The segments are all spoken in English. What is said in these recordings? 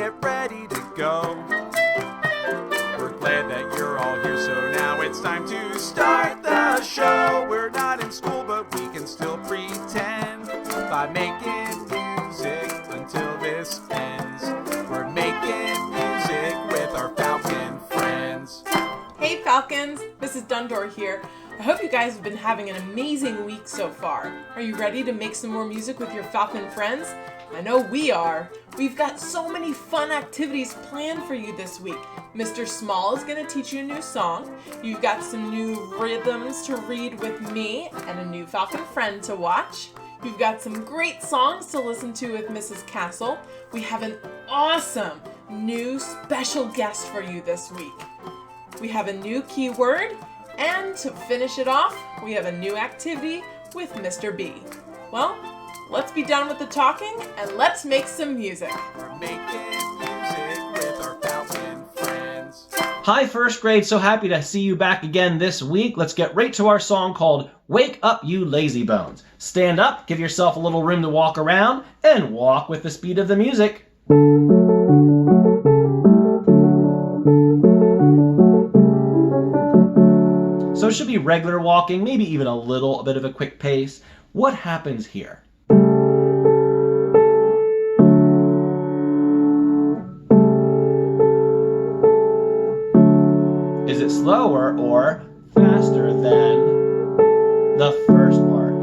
get ready to go. We're glad that you're all here, so now it's time to start the show. We're not in school, but we can still pretend by making music until this ends. We're making music with our Falcon friends. Hey Falcons, this is Dundore here. I hope you guys have been having an amazing week so far. Are you ready to make some more music with your Falcon friends? I know we are. We've got so many fun activities planned for you this week. Mr. Small is going to teach you a new song. You've got some new rhythms to read with me and a new Falcon friend to watch. You've got some great songs to listen to with Mrs. Castle. We have an awesome new special guest for you this week. We have a new keyword, and to finish it off, we have a new activity with Mr. B. Well, let's be done with the talking and let's make some music. We're making music with our Falcon friends. Hi, first grade. So happy to see you back again this week. Let's get right to our song called Wake Up You Lazy Bones. Stand up, give yourself a little room to walk around, and walk with the speed of the music. So it should be regular walking, maybe even a little bit of a quick pace. What happens here? Is it slower or faster than the first part?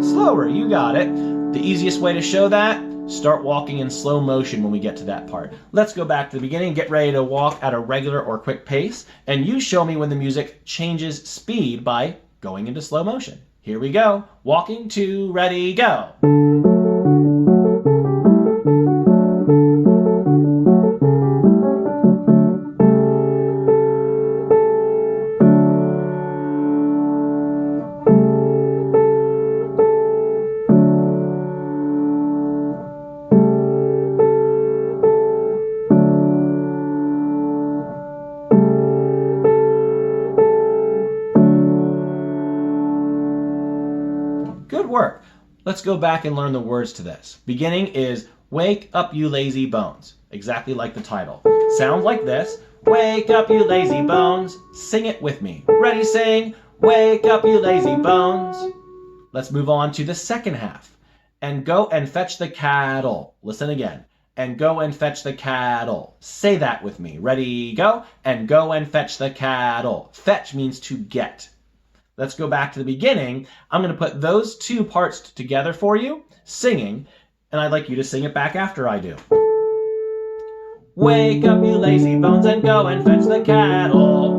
Slower, you got it. The easiest way to show that, start walking in slow motion when we get to that part. Let's go back to the beginning, get ready to walk at a regular or quick pace, and you show me when the music changes speed by going into slow motion. Here we go. Walking, 2, ready, go. Good work. Let's go back and learn the words to this. Beginning is Wake Up You Lazy Bones, exactly like the title. Sounds like this. Wake up you lazy bones. Sing it with me. Ready, sing. Wake up you lazy bones. Let's move on to the second half. And go and fetch the cattle. Listen again. And go and fetch the cattle. Say that with me. Ready, go. And go and fetch the cattle. Fetch means to get. Let's go back to the beginning. I'm going to put those two parts together for you, singing, and I'd like you to sing it back after I do. Wake up, you lazy bones, and go and fetch the cattle.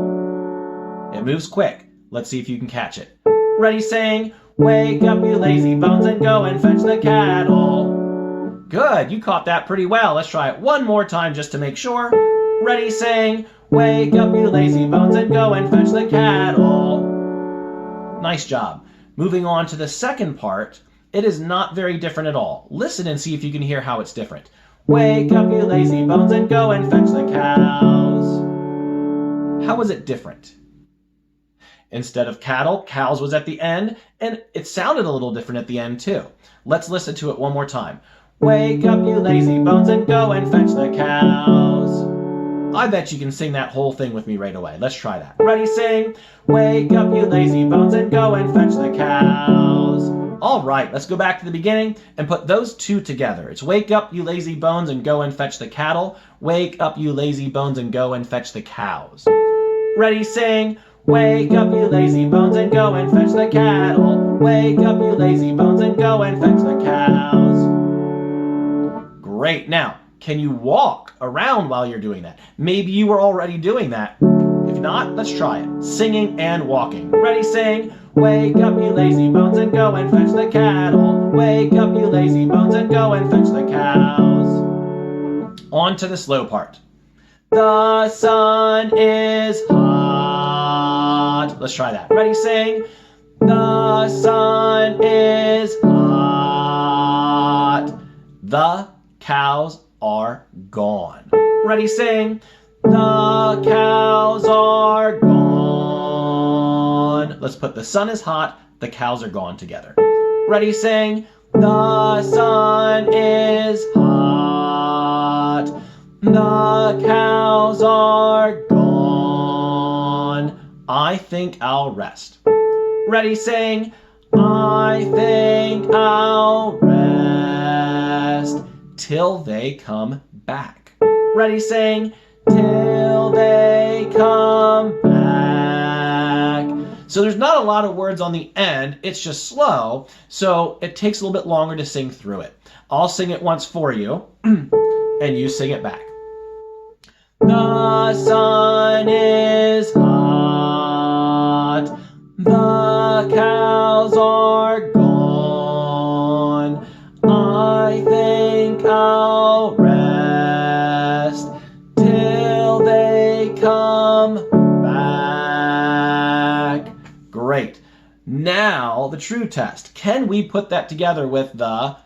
It moves quick. Let's see if you can catch it. Ready, sing. Wake up, you lazy bones, and go and fetch the cattle. Good, you caught that pretty well. Let's try it one more time just to make sure. Ready, sing. Wake up, you lazy bones, and go and fetch the cattle. Nice job. Moving on to the second part, it is not very different at all. Listen and see if you can hear how it's different. Wake up, you lazy bones, and go and fetch the cows. How is it different? Instead of cattle, cows was at the end, and it sounded a little different at the end too. Let's listen to it one more time. Wake up, you lazy bones, and go and fetch the cows. I bet you can sing that whole thing with me right away. Let's try that. Ready, sing. Wake up, you lazy bones, and go and fetch the cows. All right, let's go back to the beginning and put those two together. It's wake up, you lazy bones, and go and fetch the cattle. Wake up, you lazy bones, and go and fetch the cows. Ready, sing. Wake up, you lazy bones, and go and fetch the cattle. Wake up, you lazy bones, and go and fetch the cows. Great. Now, can you walk around while you're doing that? Maybe you were already doing that. If not, let's try it. Singing and walking. Ready, sing. Wake up, you lazy bones, and go and fetch the cattle. Wake up, you lazy bones, and go and fetch the cows. On to the slow part. The sun is hot. Let's try that. Ready, sing. The sun is hot. The cows are gone. Ready, sing. The cows are gone. Let's put the sun is hot, the cows are gone together. Ready, sing. The sun is hot. The cows are gone. I think I'll rest. Ready, sing. I think I'll rest till they come back. Ready, sing. Till they come back. So there's not a lot of words on the end. It's just slow, so it takes a little bit longer to sing through it. I'll sing it once for you, and you sing it back. The sun is hot. The cows are gone. I think I'll rest till they come back. Great. Now, the true test. Can we put that together with the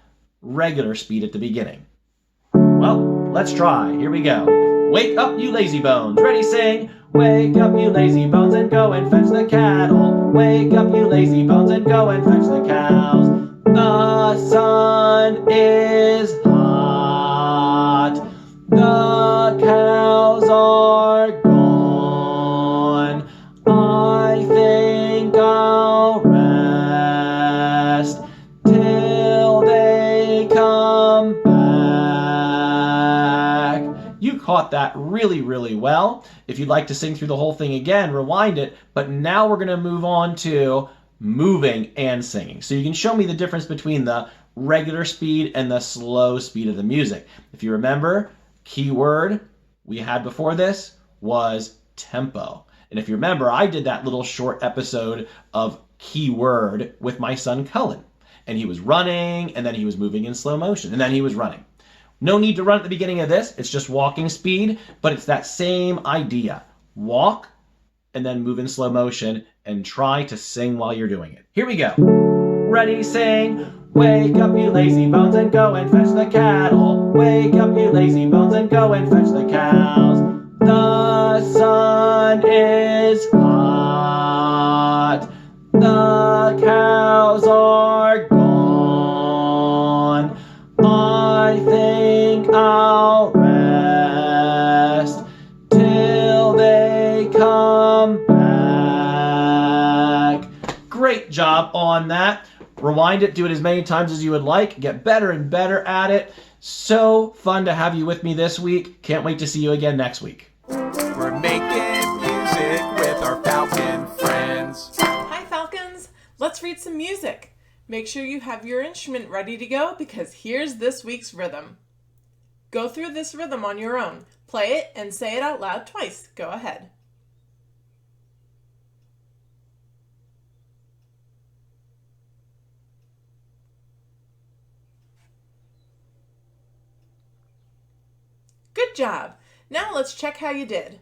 regular speed at the beginning? Well, let's try. Here we go. Wake up, you lazy bones. Ready, sing. Wake up, you lazy bones, and go and fetch the cattle. Wake up, you lazy bones, and go and fetch the cows. The sun is hot. The cows are gone. I think I'll rest till they come back. You caught that really, really well. If you'd like to sing through the whole thing again, rewind it. But now we're going to move on to moving and singing. So you can show me the difference between the regular speed and the slow speed of the music. If you remember, key word we had before this was tempo. And if you remember, I did that little short episode of key word with my son Cullen. And he was running, and then he was moving in slow motion, and then he was running. No need to run at the beginning of this. It's just walking speed, but it's that same idea. Walk and then move in slow motion and try to sing while you're doing it. Here we go. Ready, sing. Wake up, you lazy bones, and go and fetch the cattle. Wake up, you lazy bones, and go and fetch the cows. The sun is hot. The cows are gone. I think I'll rest till they come back. Great job on that. Rewind it, do it as many times as you would like. Get better and better at it. So fun to have you with me this week. Can't wait to see you again next week. We're making music with our Falcon friends. Hi, Falcons. Let's read some music. Make sure you have your instrument ready to go because here's this week's rhythm. Go through this rhythm on your own. Play it and say it out loud twice. Go ahead. Good job. Now let's check how you did.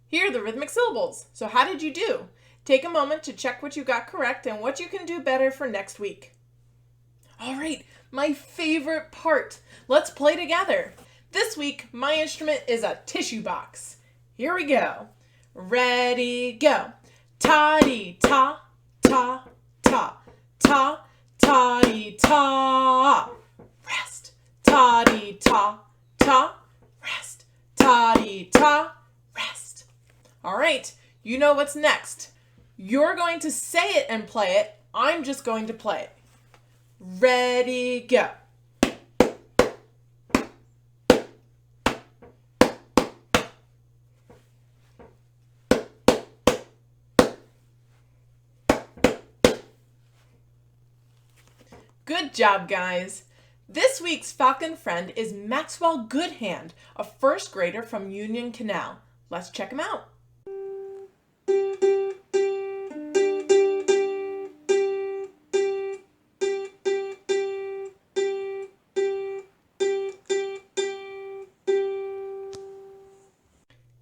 Here are the rhythmic syllables. So how did you do? Take a moment to check what you got correct and what you can do better for next week. All right, my favorite part. Let's play together. This week, my instrument is a tissue box. Here we go. Ready, go. Ta-dee-ta, ta, ta, ta, ta-dee-ta. Rest. Ta-dee-ta, ta, rest. Ta-dee-ta, rest. All right, you know what's next. You're going to say it and play it. I'm just going to play it. Ready, go. Good job, guys. This week's Falcon friend is Maxwell Goodhand, a first grader from Union Canal. Let's check him out.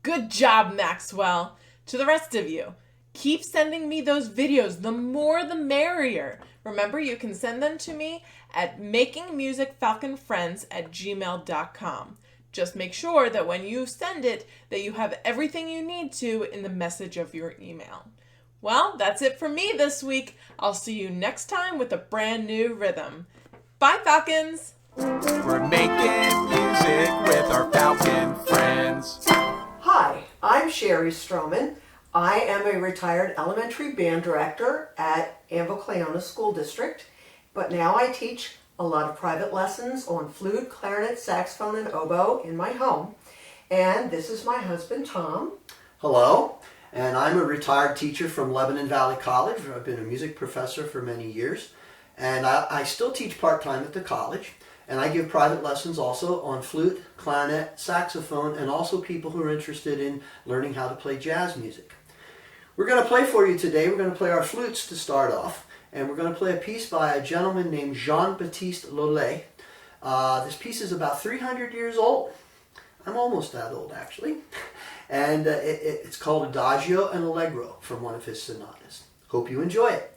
Good job, Maxwell. To the rest of you, keep sending me those videos. The more the merrier. Remember, you can send them to me at makingmusicfalconfriends@gmail.com. Just make sure that when you send it, that you have everything you need to in the message of your email. Well, that's it for me this week. I'll see you next time with a brand new rhythm. Bye, Falcons! We're making music with our Falcon friends. Hi, I'm Sherry Strohman. I am a retired elementary band director at Anvil Cleona School District, but now I teach a lot of private lessons on flute, clarinet, saxophone, and oboe in my home. And this is my husband, Tom. Hello, and I'm a retired teacher from Lebanon Valley College. I've been a music professor for many years, and I still teach part-time at the college, and I give private lessons also on flute, clarinet, saxophone, and also people who are interested in learning how to play jazz music. We're going to play for you today. We're going to play our flutes to start off, and we're going to play a piece by a gentleman named Jean-Baptiste Lollet. This piece is about 300 years old. I'm almost that old, actually. And it's called Adagio and Allegro from one of his sonatas. Hope you enjoy it.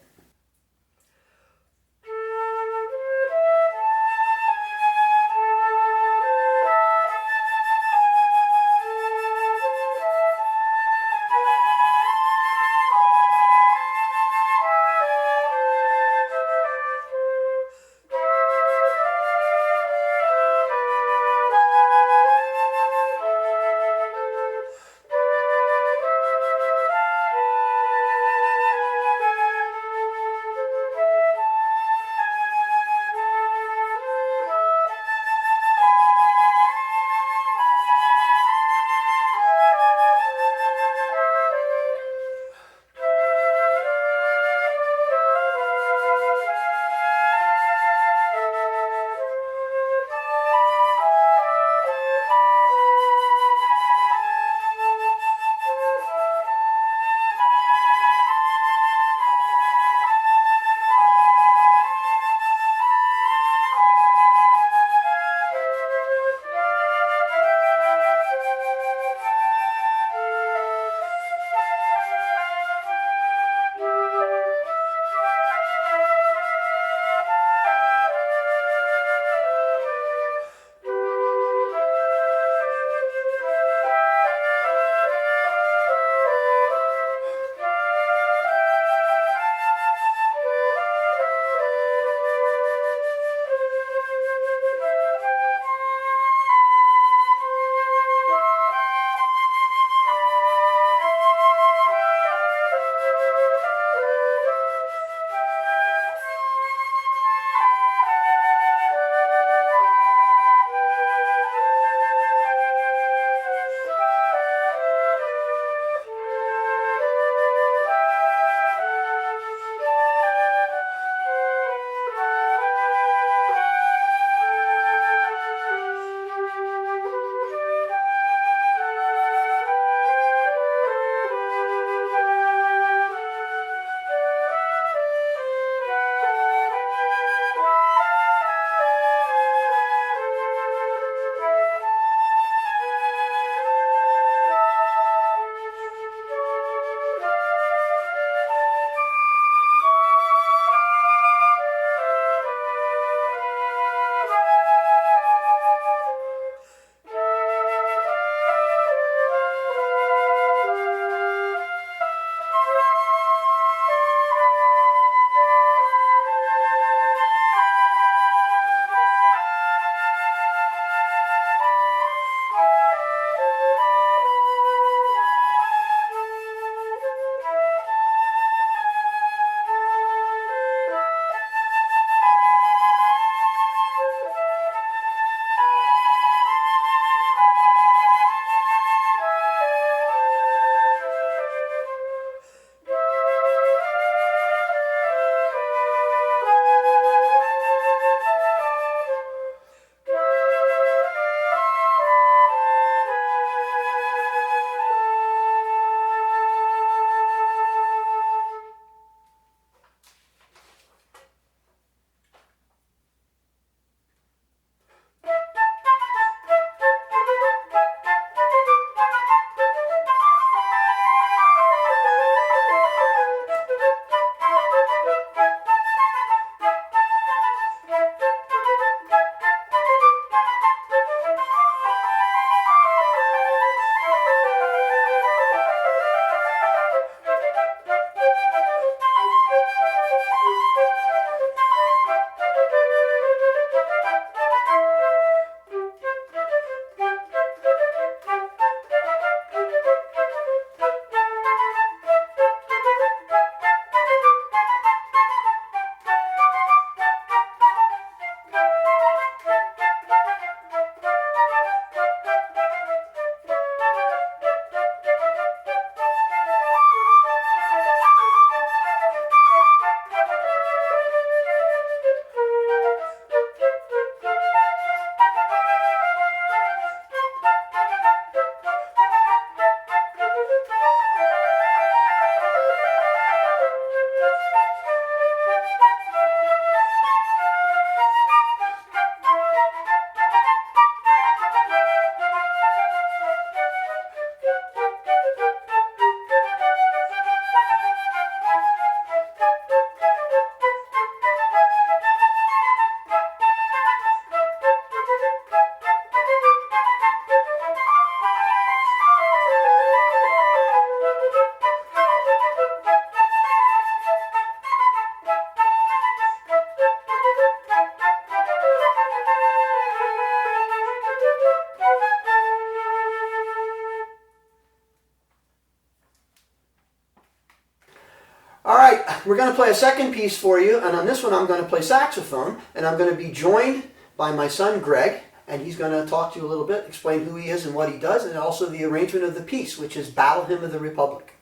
we're going to play a second piece for you, and on this one I'm going to play saxophone, and I'm going to be joined by my son Greg, and he's going to talk to you a little bit, explain who he is and what he does, and also the arrangement of the piece, which is Battle Hymn of the Republic.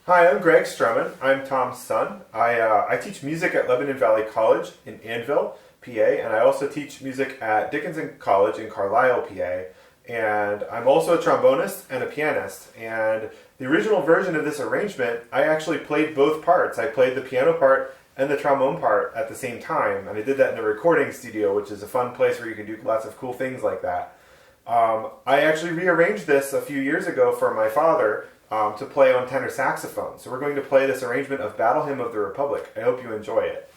Hi, I'm Greg Strohman. I'm Tom's son. I teach music at Lebanon Valley College in Annville, PA, and I also teach music at Dickinson College in Carlisle, PA. And I'm also a trombonist and a pianist. And the original version of this arrangement, I actually played both parts. I played the piano part and the trombone part at the same time. And I did that in a recording studio, which is a fun place where you can do lots of cool things like that. I actually rearranged this a few years ago for my father to play on tenor saxophone. So we're going to play this arrangement of Battle Hymn of the Republic. I hope you enjoy it.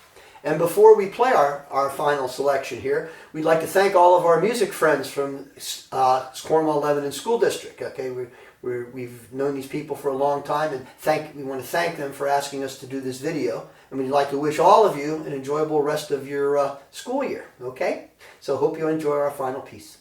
And before we play our final selection here, we'd like to thank all of our music friends from Cornwall Lebanon School District. Okay, we've known these people for a long time, and we want to thank them for asking us to do this video. And we'd like to wish all of you an enjoyable rest of your school year. Okay, so hope you enjoy our final piece.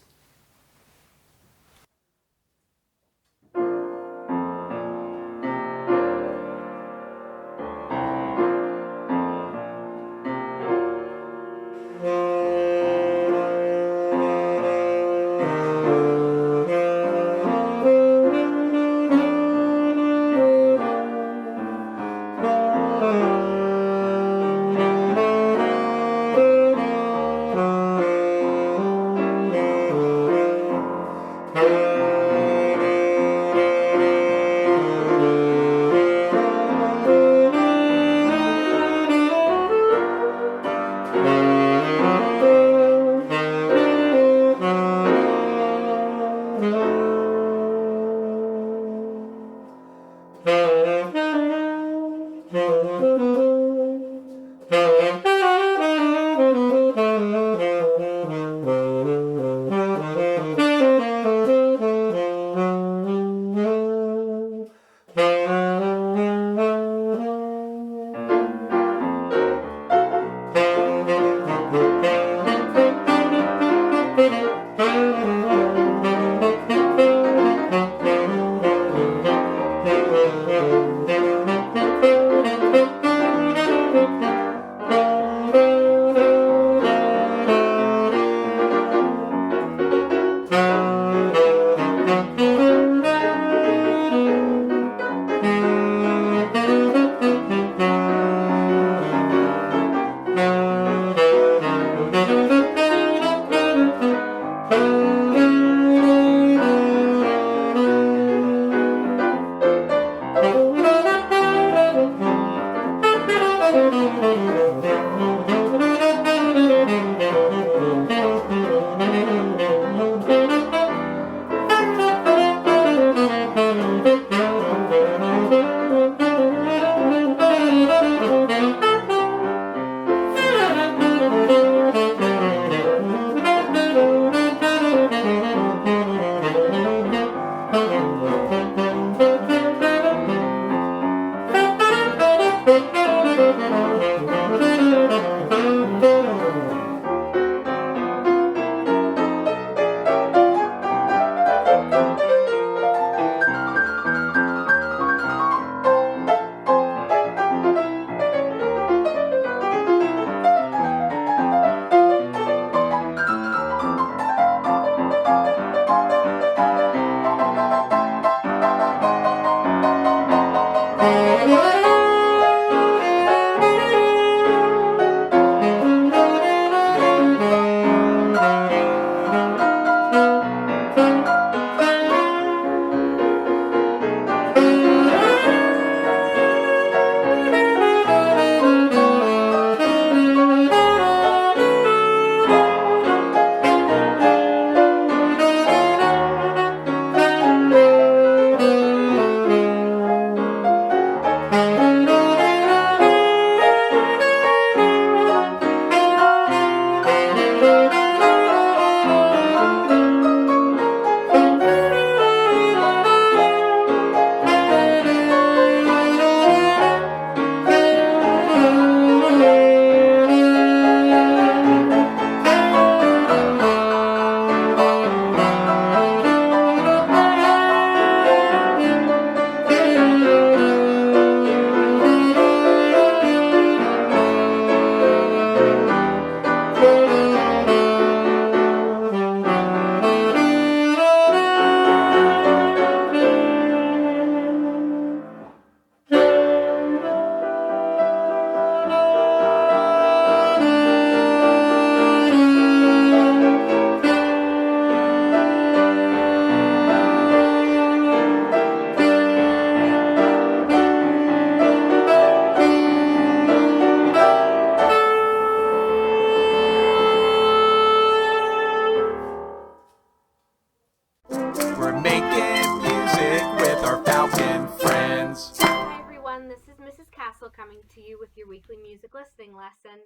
listening lesson.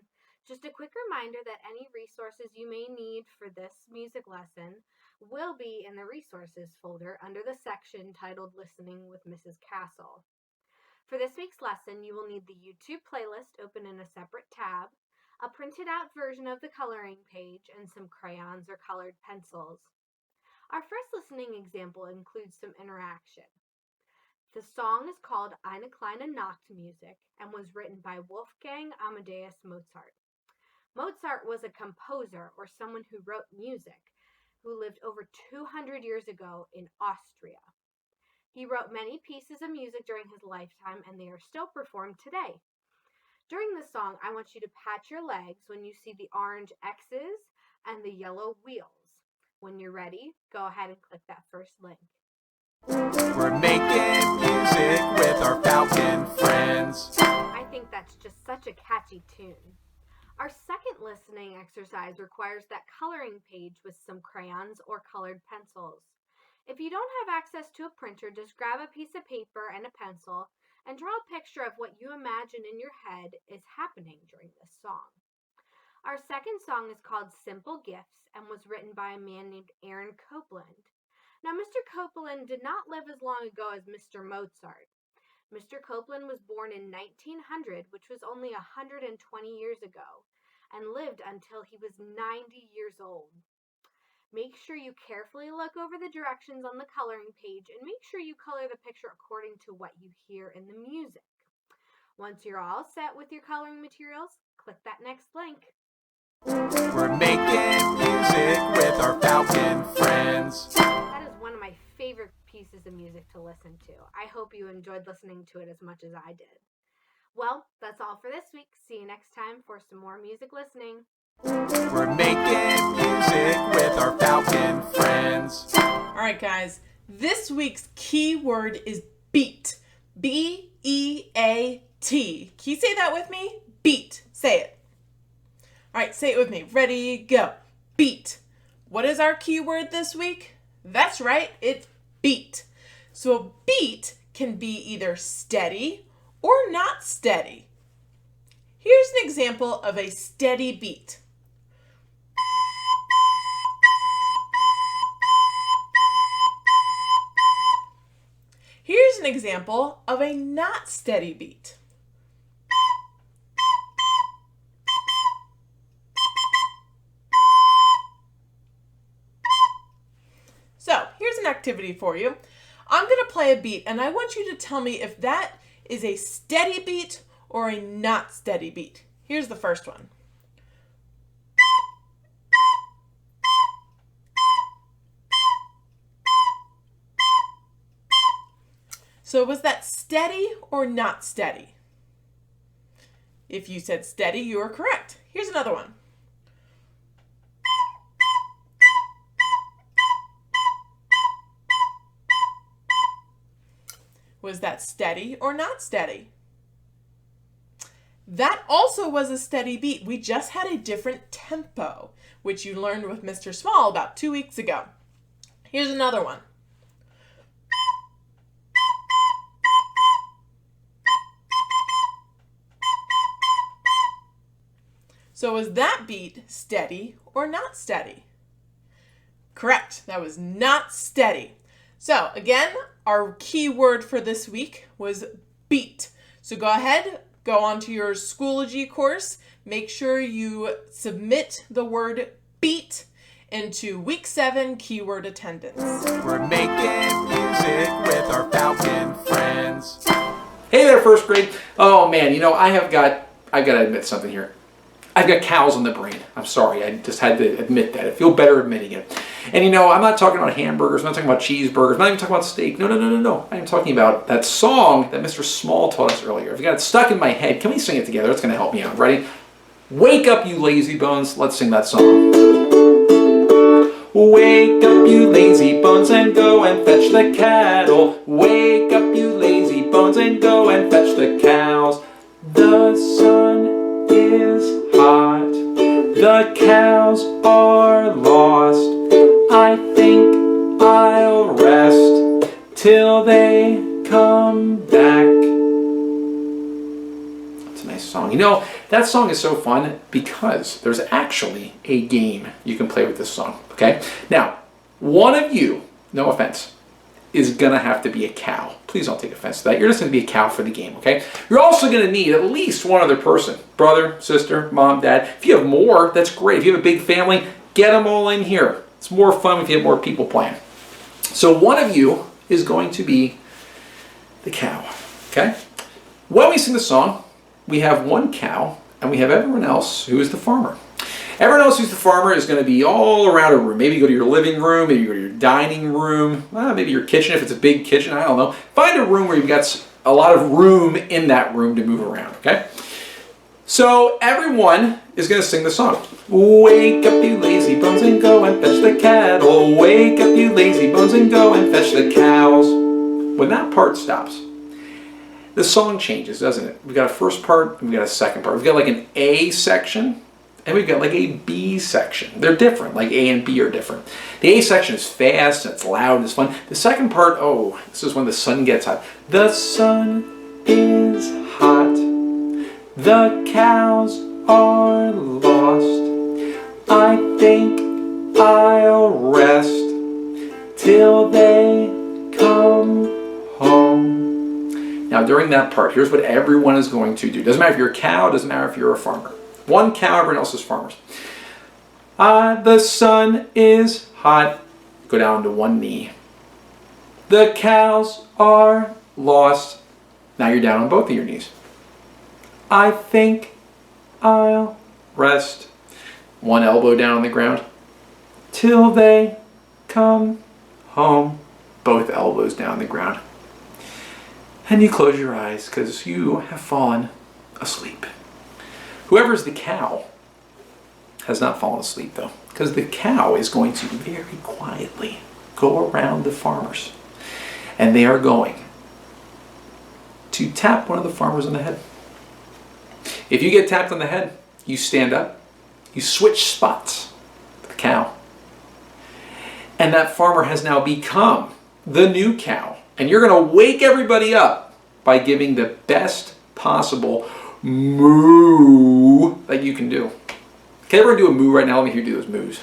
Just a quick reminder that any resources you may need for this music lesson will be in the resources folder under the section titled Listening with Mrs. Castle. For this week's lesson, you will need the YouTube playlist open in a separate tab, a printed out version of the coloring page, and some crayons or colored pencils. Our first listening example includes some interaction. The song is called Eine kleine Nachtmusik and was written by Wolfgang Amadeus Mozart. Mozart was a composer, or someone who wrote music, who lived over 200 years ago in Austria. He wrote many pieces of music during his lifetime, and they are still performed today. During the song, I want you to pat your legs when you see the orange X's and the yellow wheels. When you're ready, go ahead and click that first link. We're making music with our Falcon friends. I think that's just such a catchy tune. Our second listening exercise requires that coloring page with some crayons or colored pencils. If you don't have access to a printer, just grab a piece of paper and a pencil and draw a picture of what you imagine in your head is happening during this song. Our second song is called Simple Gifts and was written by a man named Aaron Copland. Now, Mr. Copland did not live as long ago as Mr. Mozart. Mr. Copland was born in 1900, which was only 120 years ago, and lived until he was 90 years old. Make sure you carefully look over the directions on the coloring page and make sure you color the picture according to what you hear in the music. Once you're all set with your coloring materials, click that next link. We're making music with our Falcon friends. That is one of my favorite pieces of music to listen to. I hope you enjoyed listening to it as much as I did. Well, that's all for this week. See you next time for some more music listening. We're making music with our Falcon friends. All right, guys. This week's key word is beat. B-E-A-T. Can you say that with me? Beat. Say it. All right, say it with me. Ready, go. Beat. What is our key word this week? That's right, it's beat. So a beat can be either steady or not steady. Here's an example of a steady beat. Here's an example of a not steady beat. So here's an activity for you. I'm going to play a beat and I want you to tell me if that is a steady beat or a not steady beat. Here's the first one. So was that steady or not steady? If you said steady, you are correct. Here's another one. Was that steady or not steady? That also was a steady beat. We just had a different tempo, which you learned with Mr. Small about 2 weeks ago. Here's another one. So was that beat steady or not steady? Correct. That was not steady. So again, our key word for this week was beat. So go ahead, go onto your Schoology course. Make sure you submit the word beat into week 7 keyword attendance. We're making music with our Falcon friends. Hey there, first grade. Oh man, I've got to admit something here. I've got cows on the brain. I'm sorry, I just had to admit that. I feel better admitting it. And I'm not talking about hamburgers, I'm not talking about cheeseburgers, I'm not even talking about steak. No. I'm talking about that song that Mr. Small taught us earlier. I've got it stuck in my head. Can we sing it together? It's going to help me out. Ready? Wake up, you lazy bones. Let's sing that song. Wake up, you lazy bones, and go and fetch the cattle. Wake up, you lazy bones, and go and fetch the cows. The sun is hot. The cows are lost. I think I'll rest till they come back. It's a nice song. That song is so fun because there's actually a game you can play with this song, okay? Now, one of you, no offense, is gonna have to be a cow. Please don't take offense to that. You're just gonna be a cow for the game, okay? You're also gonna need at least one other person. Brother, sister, mom, dad. If you have more, that's great. If you have a big family, get them all in here. It's more fun if you have more people playing. So one of you is going to be the cow, okay? When we sing the song, we have one cow and we have everyone else who is the farmer. Everyone else who's the farmer is going to be all around a room. Maybe you go to your living room, maybe you go to your dining room, maybe your kitchen if it's a big kitchen, I don't know. Find a room where you've got a lot of room in that room to move around, okay? So everyone is going to sing the song. Wake up, you lazy bones, and go and fetch the cattle. Wake up, you lazy bones, and go and fetch the cows. When that part stops, the song changes, doesn't it? We've got a first part, and we've got a second part. We've got like an A section, and we've got like a B section. They're different, like A and B are different. The A section is fast, and it's loud, and it's fun. The second part, oh, this is when the sun gets hot. The sun is hot. The cows are lost. I think I'll rest till they come home. Now during that part, here's what everyone is going to do. Doesn't matter if you're a cow, doesn't matter if you're a farmer. One cow, everyone else is farmers. The sun is hot. Go down to one knee. The cows are lost. Now you're down on both of your knees. I think I'll rest. One elbow down on the ground. Till they come home. Both elbows down on the ground. And you close your eyes because you have fallen asleep. Whoever's the cow has not fallen asleep though, because the cow is going to very quietly go around the farmers. And they are going to tap one of the farmers on the head. If you get tapped on the head, you stand up, you switch spots with the cow. And that farmer has now become the new cow. And you're going to wake everybody up by giving the best possible moo that you can do. Can everyone do a moo right now? Let me hear you do those moos.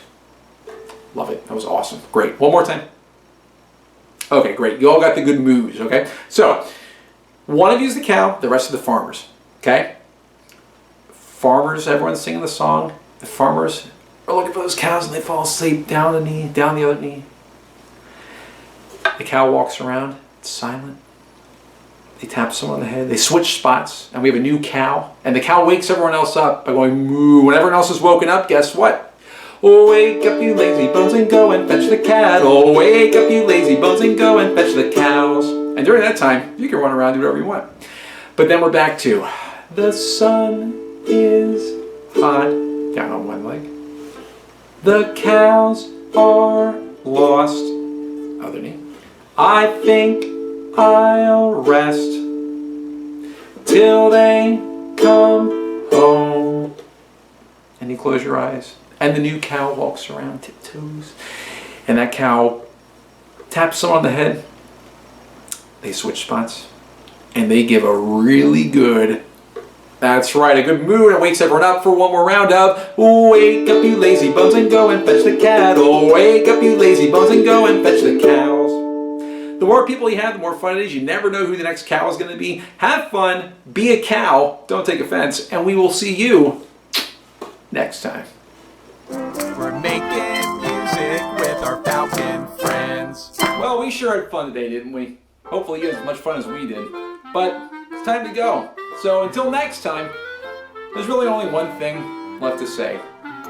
Love it. That was awesome. Great. One more time. Okay, great. You all got the good moos, okay? So, one of you is the cow, the rest of the farmers, okay? Farmers, everyone's singing the song. The farmers are looking for those cows and they fall asleep. Down the knee, down the other knee. The cow walks around. It's silent. They tap someone on the head. They switch spots. And we have a new cow. And the cow wakes everyone else up by going moo. When everyone else is woken up, guess what? Wake up, you lazy bones, and go and fetch the cattle. Wake up, you lazy bones, and go and fetch the cows. And during that time, you can run around and do whatever you want. But then we're back to the sun is hot. Down on one leg. The cows are lost. Other knee. I think I'll rest till they come home. And you close your eyes. And the new cow walks around tiptoes. And that cow taps someone on the head. They switch spots. And they give a really good, that's right, a good moo, and wakes everyone up for one more round of wake up, you lazy bones, and go and fetch the cattle. Wake up, you lazy bones, and go and fetch the cows. The more people you have, the more fun it is. You never know who the next cow is going to be. Have fun, be a cow, don't take offense, and we will see you next time. We're making music with our Falcon friends. Well, we sure had fun today, didn't we? Hopefully you had as much fun as we did. But it's time to go. So until next time, there's really only one thing left to say.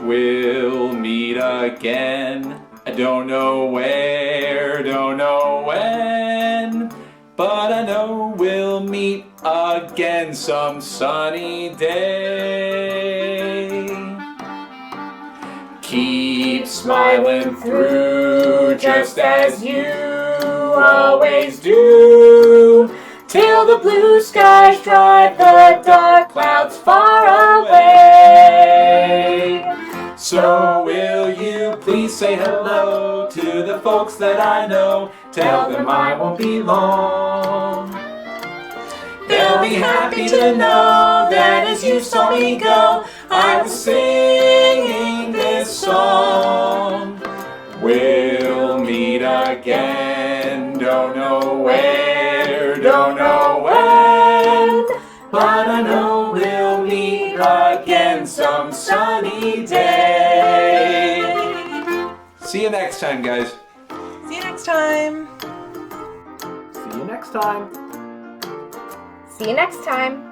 We'll meet again. I don't know where, don't know when, but I know we'll meet again some sunny day. Keep smiling through just as you always do, till the blue skies drive the dark clouds far away. So will you please say hello to the folks that I know? Tell them I won't be long. They'll They'll be happy to know that as you saw me go, I was singing this song. We'll meet again, don't know where, don't know when, but I know we'll meet again some sunny day. See you next time, guys. See you next time. See you next time. See you next time.